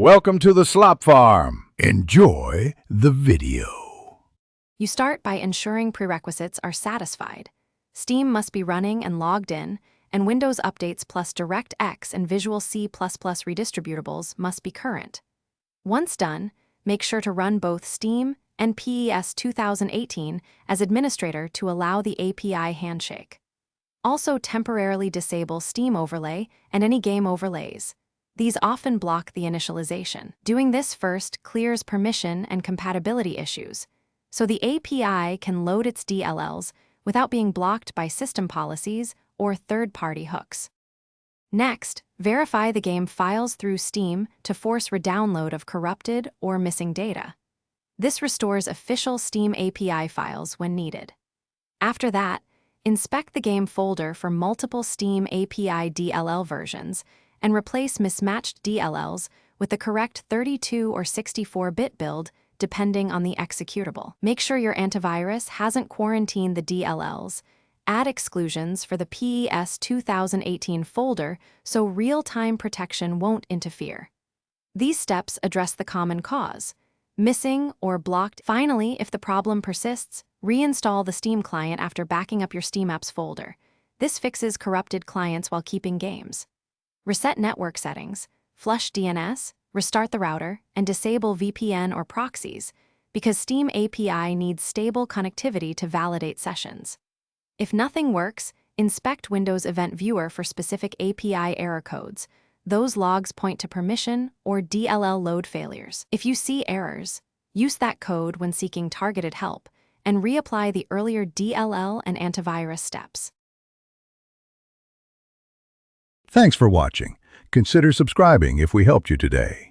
Welcome to the Slop Farm. Enjoy the video. You start by ensuring prerequisites are satisfied. Steam must be running and logged in, and Windows updates plus DirectX and Visual C++ redistributables must be current. Once done, make sure to run both Steam and PES 2018 as administrator to allow the API handshake. Also temporarily disable Steam overlay and any game overlays. These often block the initialization. Doing this first clears permission and compatibility issues, so the API can load its DLLs without being blocked by system policies or third-party hooks. Next, verify the game files through Steam to force redownload of corrupted or missing data. This restores official Steam API files when needed. After that, inspect the game folder for multiple Steam API DLL versions and replace mismatched DLLs with the correct 32 or 64-bit build depending on the executable. Make sure your antivirus hasn't quarantined the DLLs. Add exclusions for the PES 2018 folder so real-time protection won't interfere. These steps address the common cause, missing or blocked. Finally, if the problem persists, reinstall the Steam client after backing up your Steam Apps folder. This fixes corrupted clients while keeping games. Reset network settings, flush DNS, restart the router, and disable VPN or proxies, because Steam API needs stable connectivity to validate sessions. If nothing works, inspect Windows Event Viewer for specific API error codes. Those logs point to permission or DLL load failures. If you see errors, use that code when seeking targeted help and reapply the earlier DLL and antivirus steps. Thanks for watching. Consider subscribing if we helped you today.